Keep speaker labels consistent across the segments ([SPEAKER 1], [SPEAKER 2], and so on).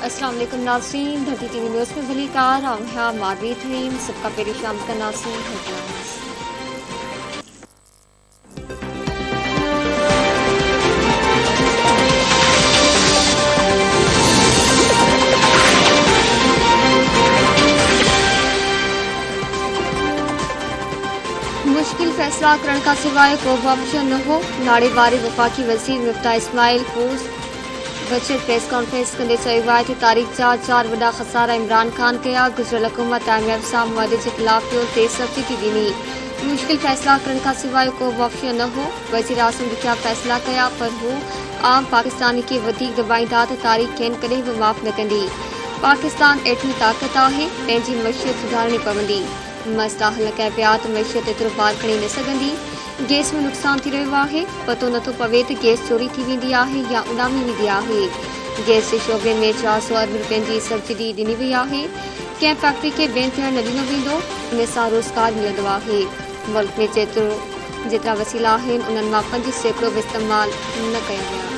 [SPEAKER 1] अस्सलाम वालेकुम नाज़रीन, धरती टीवी न्यूज़ में भलीकार आम्हा मारवी थीम सबका पेरी शाम का नाज़रीन हेडलाइंस। मुश्किल फैसला करण का सिवाय को ऑप्शन न हो, नाड़े वारे वफाकी वज़ीर Miftah Ismail post budget press conference कंदे चयो आहे त तारीख़ जा 4 वॾा खसारा इमरान खान कया। गुज़िरियल हुकूमत IMF सां मुआदे जे ख़िलाफ़ पियो ते सब्सिडी ॾिनी। मुश्किल फैसला करण खां सिवाइ को ऑप्शन न हो, वज़ीर आज़म ॾुखिया फैसला कया, पर हू आम पाकिस्तानी खे वधीक दबाईंदा त तारीख़ खेनि कॾहिं बि माफ़ न कंदी। पाकिस्तान एटमी ताक़त आहे, पंहिंजी मईशत सुधारणी पवंदी। मसइला हल कया पिया त मईशत एतिरो पार खणी न सघंदी। गैस में नुक़सान थी रहियो आहे, पतो नथो पवे त गैस चोरी थी वेंदी आहे या उॾामी वेंदी आहे। गैस जे शोबे में 400 अरब रुपयनि जी सब्सिडी ॾिनी वई आहे। कंहिं फैक्ट्री खे बैन थियण न ॾिनो वेंदो, उन सां रोज़गार मिलंदो आहे। मुल्क में जेतिरा वसीला आहिनि उन्हनि मां 5% बि इस्तेमाल न कया विया।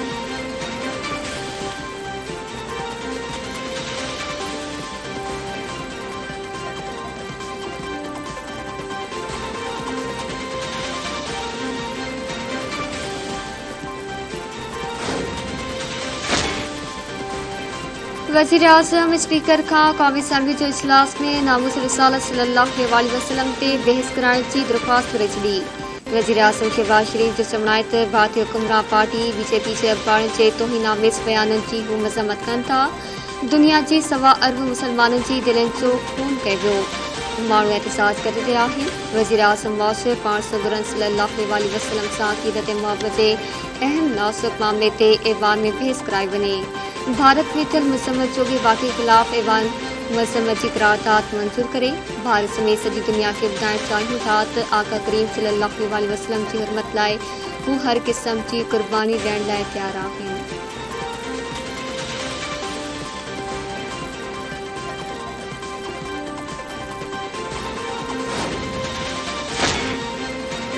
[SPEAKER 1] वज़ीर आज़म स्पीकर खां क़ौमी असम्बली जो इजलास में नामूस रिसालत सल्लल्लाहु अलैहि वसल्लम ते बहस कराइण जी दरख़्वास्त करे छॾी। वज़ीर आज़म शहबाज शरीफ जो चवणु आहे त भारतीय हुकुमरान पार्टी BJP जे अख़बारनि जे तौहीनामेज़ बयाननि जी हू मज़म्मत कनि था। दुनिया जी 1.25 अरब मुसलमाननि जी दिलनि जो खून कयो वियो। माण्हू एहतसाज करे रहिया आहिनि। वज़ीर आज़म मौसूफ़ पाण सगुरन सल्लल्लाहु अलैहि वसल्लम सां अक़ीदत ऐं मुहबत जे अहम नाज़ुक मामले ते ऐवान में बहस कराई वञे। भारत में थियल मज़म्मत जोगे वाक़े ख़िलाफ़ ऐवान मज़म्मत जी क़रारदाद मंज़ूर करे भारत समेत सॼी दुनिया खे ॿुधाइण चाहियूं था त आका करीम सल्लल्लाहु अलैहि वसल्लम जी हुरमत लाइ हू हर क़िस्म जी क़ुर्बानी ॾियण लाइ तयारु आहिनि।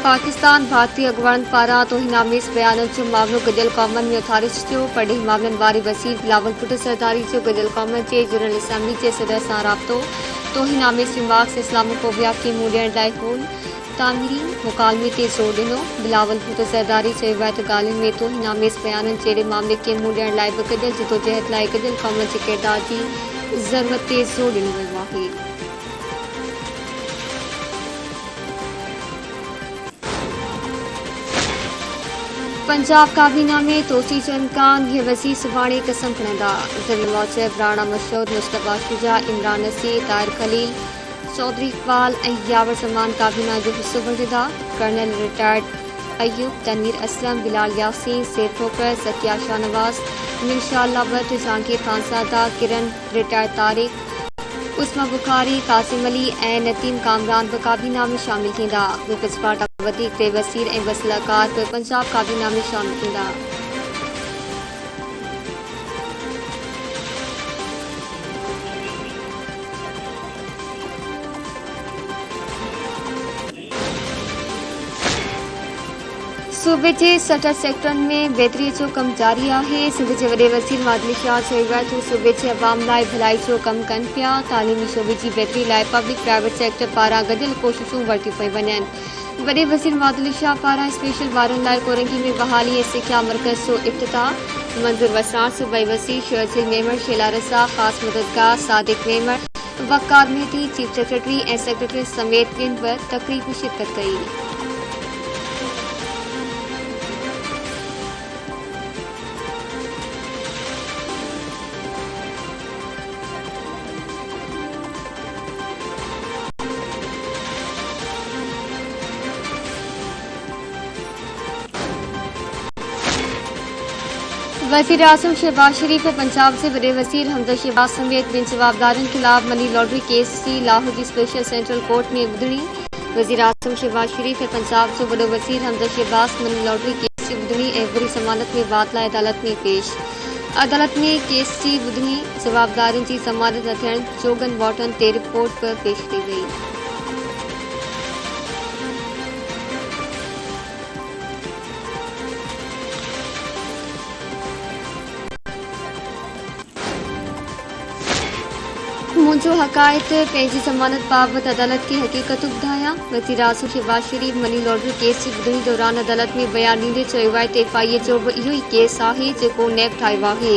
[SPEAKER 1] पाकिस्तान भारतीय अॻुवाणनि पारां तौहीनामेज़ बयाननि जो मामिलो गॾियल क़ौमनि में उथारे छॾियो। परॾेही मामलनि वारे वज़ीर बिलावल भुट्टो ज़रदारी जो गॾियल क़ौमनि जे जनरल असैम्बली जे सदर सां राब्तो। तौहीनामेज़ रिमार्क्स इस्लामोफोबिया खे मुंहुं ॾियण लाइ हुन तामीरी मुकालमे ते ज़ोर ॾिनो। बिलावल भुट्टो ज़रदारी चयो आहे त ॻाल्हियुनि में तौहीनामेज़ बयाननि जहिड़े मामले खे मुंहुं ॾियण लाइ बि गॾियल जिदोजहद लाइ गॾियल क़ौमनि जे किरदार जी ज़रूरत ते ज़ोर ॾिनो वियो आहे। पंजाब काबीना में तोसी चंदकान ये वज़ीर सुभाणे कसम खणंदा। ज़रियल मौजब राणा मशहूद मुश्तबा शुजा, इमरान नसीर, ताहिर खलील, चौधरी इकबाल ऐं यावर ज़मान काबीना जो हिस्सो बणिजंदा। कर्नल रिटायर्ड अयूब, तनवीर असलम, बिलाल यासीन, सैफ खोकर, सकिया शाहनवाज़, मिर्शा लावत, जहांगीर खानज़ादा, किरण रिटायर्ड तारिक, उस्मा बुखारी, कासिम अली ऐं नतीम कामरान बि काबीना में शामिल थींदा। पीपल्स पार्टी वधीक टे वज़ीर ऐं ॿ सलाहकार बि पंजाब काबीना में शामिल थींदा। सूबे जे 60 सेक्टरनि में बहितरीअ जो कमु जारी आहे। सिंध जे वॾे वज़ीर मादली शाह चयो आहे त सूबे जे अवाम लाइ भलाई जो कमु कनि पिया। तालीमी शोबे जी बहितरी लाइ पब्लिक प्राइवेट सेक्टर पारां गॾियल कोशिशूं वरितियूं पयूं वञनि। वॾे वज़ीर मादली शाह पारां स्पेशल ॿारनि लाइ कोरंगी में बहाली ऐं सिख्या मर्कज़ जो इफ़्तिताह। मंज़ूर वसाण सूबाई वज़ीर शहरजिल मेमण, शेला रज़ा, ख़ासि मददगार सादिक मेमण, वक़ार मेहदी, चीफ सेक्रेटरी ऐं सेक्रेटरी समेत ॿियनि बि तक़रीब में शिरकत कई। वज़ीर आज़म शहबाज शरीफ ऐं पंजाब जे वॾे वज़ीर हमदर्द शहबाज समेत ॿिनि जवाबदारनि ख़िलाफ़ मनी लॉन्ड्री केस जी लाहौर जी स्पेशल सेंट्रल कोर्ट में ॿुधणी। वज़ीर आज़म शहबाज शरीफ ऐं पंजाब जो वॾो वज़ीर हमदर्द शहबाज मनी लॉन्ड्री केस जी ॿुधणी ऐं बुरी ज़मानत में वाद लाइ अदालत में पेश। अदालत में केस जी ॿुधणी जवाबदारनि जी ज़मानत न थियण जोगनि वाटनि ते रिपोर्ट बि पेश कई वई। मुंहिंजो हक़ाइक़ पंहिंजी ज़मानत बाबति अदालत खे हक़ीक़त ॿुधायां। वज़ीर आज़म शहबाज शरीफ मनी लॉन्ड्री केस जी ॿुधणी दौरान अदालत में बयान ॾींदे चयो आहे त FIA जो बि इहो ई केस आहे जेको नैब ठाहियो आहे।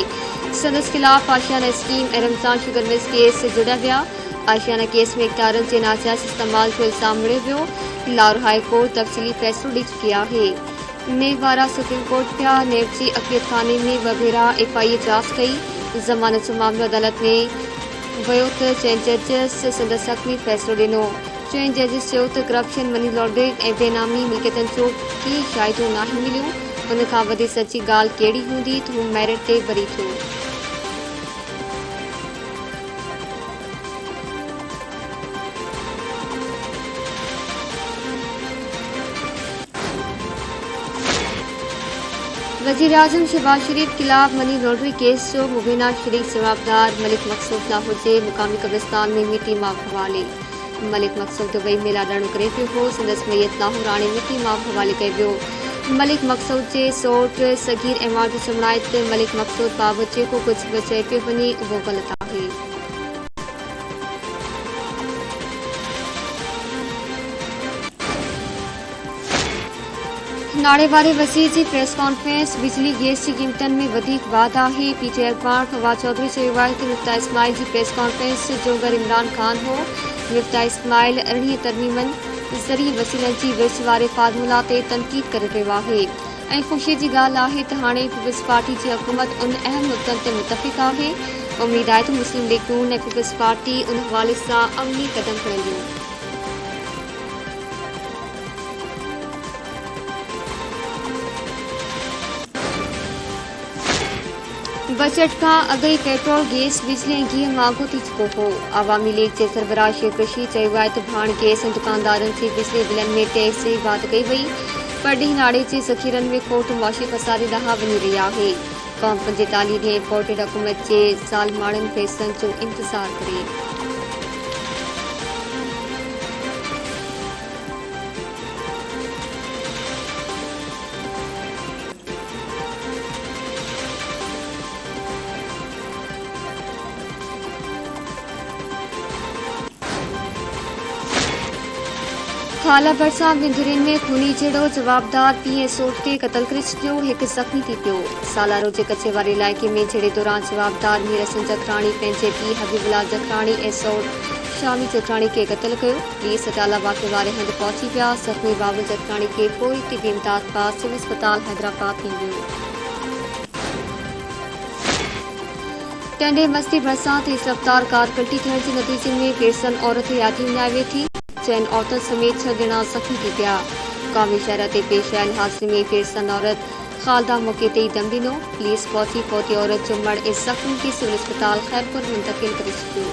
[SPEAKER 1] संदसि ख़िलाफ़ आशियाना स्कीम ऐं रमज़ान शुगर मिल्स केस जुड़िया विया। आशियाना केस में इख़्तियारनि जे नाजाइज़ इस्तेमाल जो इल्ज़ाम मिलियो वियो। लाहौर हाई कोर्ट तफ़सीली फ़ैसिलो ॾेई चुकी आहे। नेब वारा सुप्रीम कोर्ट पिया। नेब जी अक़लियत खाने में वग़ैरह FIA जांच कई। ज़मानत जो मामिलो अदालत में वियो त चइनि जजिस संदसि हक़ में फ़ैसिलो ॾिनो। चइनि जजिस चयो त करप्शन, मनी लॉन्ड्रिंग ऐं बेनामी मिल्कियतनि जो के शाइदो नाहे मिलियो। उन खां वधीक सची ॻाल्हि कहिड़ी हूंदी त हू मेरिट ते बरी थियो। वज़ीर आज़म शहबाज शरीफ खिलाफ मनी लॉन्ड्री केस जो मुबीना शरीक जवाबदार मलिक मक़सूद न हुजे। मुक़ामी कब्रिस्तान में मिटी माप हवाले। मलिक मक़सूद दुबई में लाॾाणो करे पियो हो। संदसि मैयत लाहौर हाणे मिटी माप हवाले कयो वियो। मलिक मक़सूद जे सौट सगीर अहमद जो चवणु आहे त मलिक मक़सूद बाबति जेको कुझु बि चए पियो वञे उहो ग़लति आहे। नाणे वारे वज़ीर जी प्रेस कॉन्फ्रेंस। बिजली गैस जी क़ीमतनि में वधीक वाध आहे। PTI अख़बार फवाद चौधरी चयो आहे त मिफ्ता इस्माइल जी प्रेस कॉन्फ्रेंस जो घर इमरान खान हो। मिफ्ता इस्माइल 18 तरमीमनि ज़रिए वसीलनि जी विर्स वारे फार्मूला ते तनक़ीद करे रहियो आहे ऐं ख़ुशीअ जी ॻाल्हि आहे त हाणे पीपल्स पार्टी जी हुकूमत उन अहम नुक़्तनि ते मुतफ़िक़ आहे। उम्मीद आहे त मुस्लिम लीग नून ऐं पीपल्स पार्टी उन हवाले सां अमली क़दम खणंदियूं। बजट खां अॻु ई पेट्रोल, गैस, बिजली ऐं घी महांगो थी चुको हो। अवामी लीग जे सरबराह शेख रशीद चयो आहे त भाणे गैस ऐं दुकानदारनि जी बिजली बिलनि में टैक्स जी वाध कई वई, पर ॾींहुं नाड़े जे ज़ख़ीरनि में खोट मुआशी फसादे ॾांहुं वञी रही आहे। क़ौम 45 ॾींहं इम्पोर्टेड हुकूमत जे ज़ालमाणनि फ़ैसिलनि जो इंतज़ारु करे। खाला भरिसां विंदुरनि में खूनी जहिड़ो जवाबदार पीउ ऐं सौट खे क़तल करे छॾियो। हिकु ज़ख़्मी थी पियो। सालारो जे कचे वारे इलाइक़े में जहिड़े दौरान जवाबदार मीर हसन जखराणी पंहिंजे पीउ हबीबुल्ला जखराणी ऐं सौट शामी जखराणी खे क़तल कयो। पुलिस अटाला वाक़े वारे हंधि पहुची विया। ज़ख़्मी बाबुल जखराणी खे फौरी तिबी इमदाद पास सिविल अस्पताल हैदराबाद में वियो। टंडे मस्ती भरिसां तेज़ रफ़्तार कार पलटी थियण जे नतीजे में पेरसन औरत यादि विञाए वेठी। चइनि औरतुनि समेत 6 ॼणा ज़ख़्मी थी पिया। क़ौमी शहर ते पेश आयल हादसे में पेरसन औरत ख़ालदा मौक़े ते ई दम ॾिनो। पुलिस पहुची फौती औरत जो मड़ ऐं ज़ख़्मी खे सिविल अस्पताल ख़ैरपुर मुंतक़िल करे छॾियो।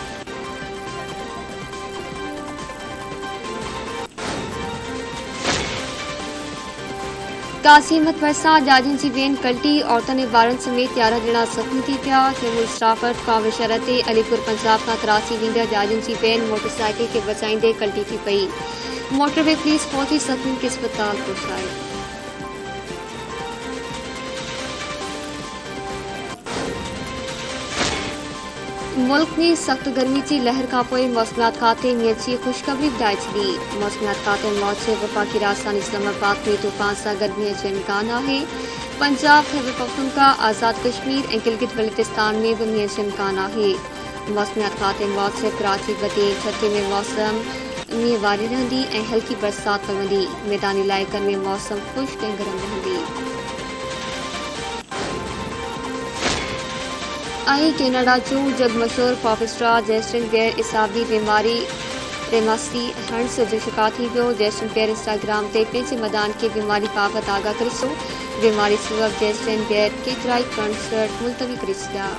[SPEAKER 1] कासिमत भरिसां ॼाॼुनि जी वेन पलटी। औरतुनि ऐं ॿारनि समेत 11 ॼणा ज़ख़्मी थी पिया। जम्मू स्टाफर्ड क़ौमी शहर ते अलीपुर पंजाब खां कराची वेंदड़ ॼाॼुनि जी वेन मोटरसाइकिल खे बचाईंदे पलटी थी पई। मोटरवे पुलिस पहुची ज़ख़्मियुनि खे अस्पताल पहुचायो। मुल्क में सख़्त गर्मी जी लहर खां पोइ मौसमियात खाते मींहं जी ख़ुशख़बरी ॿुधाए छॾी। मौसमियात खाते मौज वफ़ाक़ी राजधानी इस्लामाबाद में तूफ़ान सां गॾु मींहं जो इम्कान आहे। पंजाब, खैबर पख्तूनख्वा, आज़ाद कश्मीर ऐं गिलगित बल्तिस्तान में बि मींहं जो इम्कान आहे। मौसमियात खाते मौज कराची, बदी, छत्ती में मौसम मींहं वारी रहंदी ऐं हल्की बरसाति पवंदी। मैदानी इलाइक़नि में मौसम ख़ुश्क ऐं गरम रहंदी। ऐं कैनेडा जो जग मशहूर पॉप स्टार जस्टिन बियर इसाबी बीमारी रेमासी हंड्स जो शिकार थी वियो। जस्टिन बियर इंस्टाग्राम ते पंहिंजे मदान खे बीमारी बाबति आगाह करे सो। बीमारी सबबि जस्टिन बियर केतिरा ई कंसर्ट मुलतवी करे छॾिया।